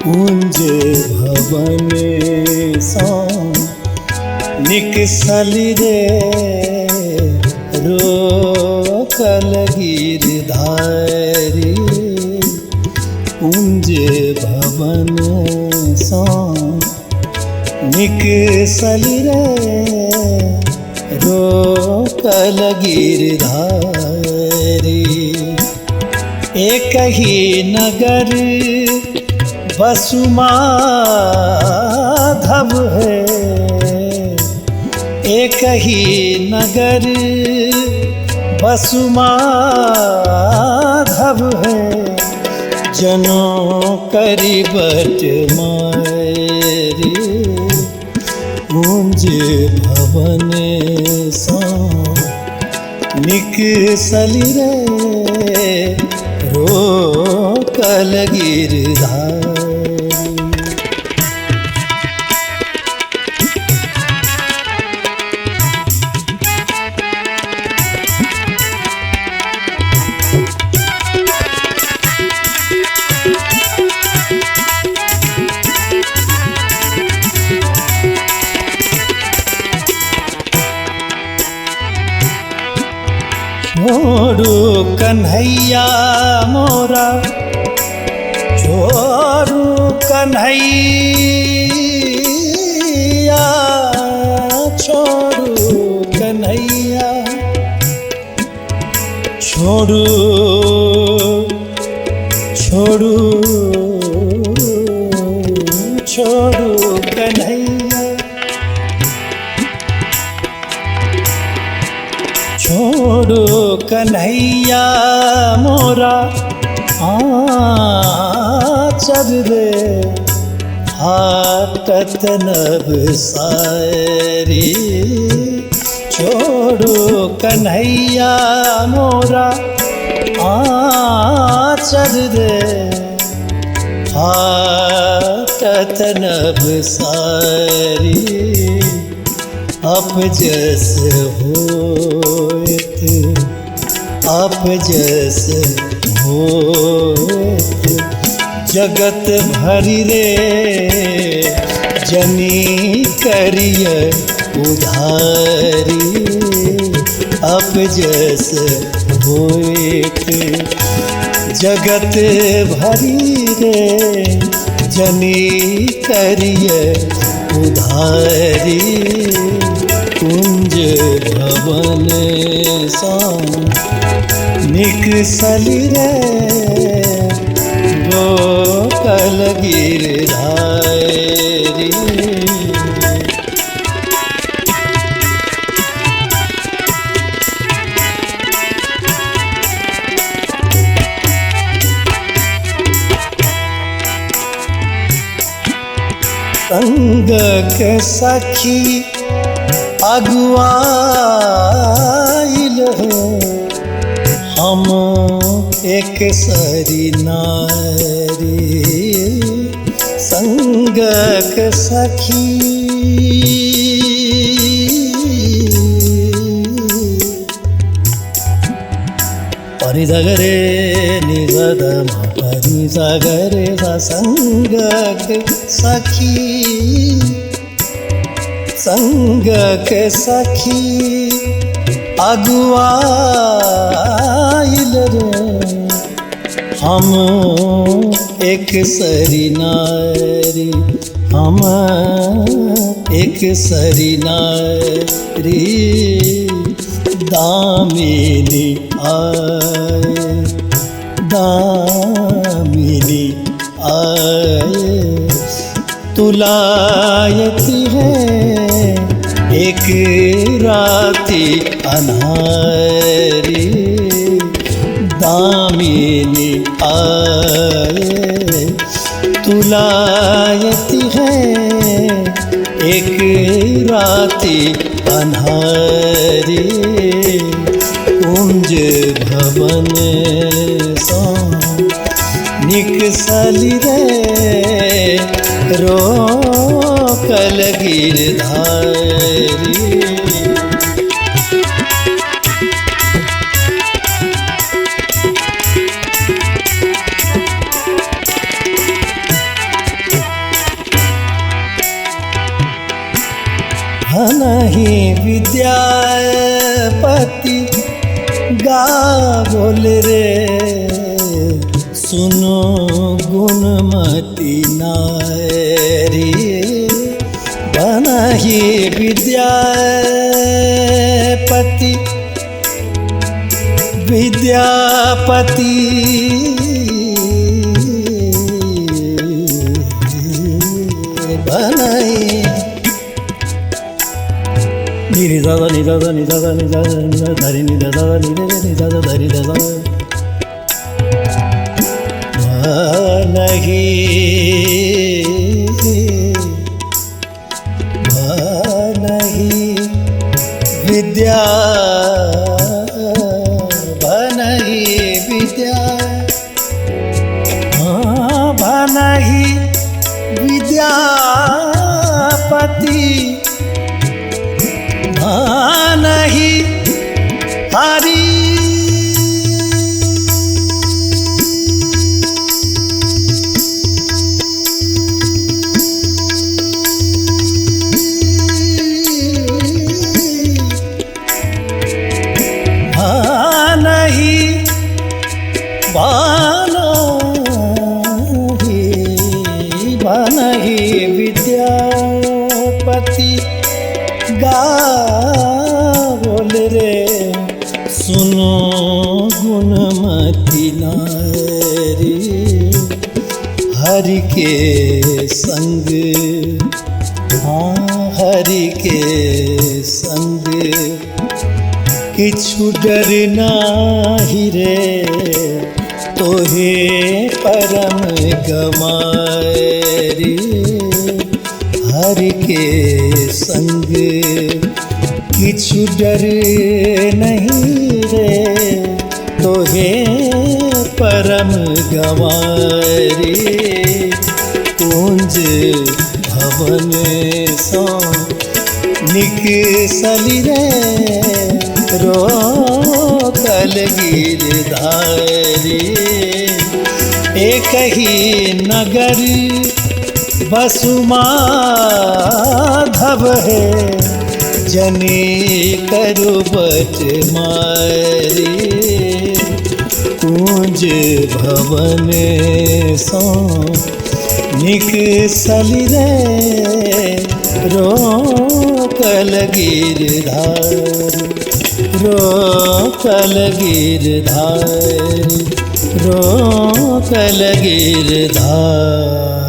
कुंज भवन सा निकसली रे रोकल गिरधारी। कुंज भवन सा निकसली रे रोकल गिरधारी। एक ही नगर वसुमाधव है, एक ही नगर वसुमाधव है। जनों करी बट मारी कुंज भवन सा निकसली रे रोकल गिरधारी। छोड़ू कन्हैया मोरा, छोड़ू कन्हैया, छोड़ू कन्हैया, छोड़ू छोड़ू छोड़ू कन्हैया, छोड़ो कन्हैया मोरा आचर रे हाटत नभ सारी। छोड़ो कन्हैया मोरा आचर रे हाटत नभ सारी। अपजस होत, अपजस होत जगत भरि रे जनी करिय उधारी। अपजस होत जगत भरि रे जनी करिय उधारी। कुंज भवन सा निकसली रे रोकल गिरधारी। संग के सखी अगुआइल है, हम एक सरी नारी। संग के सखी परिजगरे निगद परिजगरे संग के सखी, संग के सखी अगुआइल रे, हम एक सरी नारी। हम एक सरी नारी दामिनी आए, दामिनी आए तुलायती है एक राती अनहारी। दामिनी आए तुलायती है एक राती अनहारी। कुंज भवन सा निकसली रे रोकल गिरधारी। विद्यापति गावल रे सुनो गुणमती नारी बनहि विद्यापति विद्यापति बनहि निरि दादा नि दादा नि दादा नि दादा नि दादा धरि नि दादा नि दादा धरि दादा बनहि बनहि विद्या बनहि विद्या बनहि विद्यापति बनहि हरि बनहि विद्यापति गावल रे सुनो गुणमती नारी हरि के संग हरि के संग किछु डर नाही रे तोहे परम गमारी हरि के संग किछु डर नहीं रे तोहे परम गमारी कुंज भवन सो निकसली रे रोकल गिरधारी एक ही नगर बसुमाधव है जने करु बच मारी कुंज भवन सो निकसली रे रोकल गिरधारी रोकल गिरधारी रोकल गिरधारी।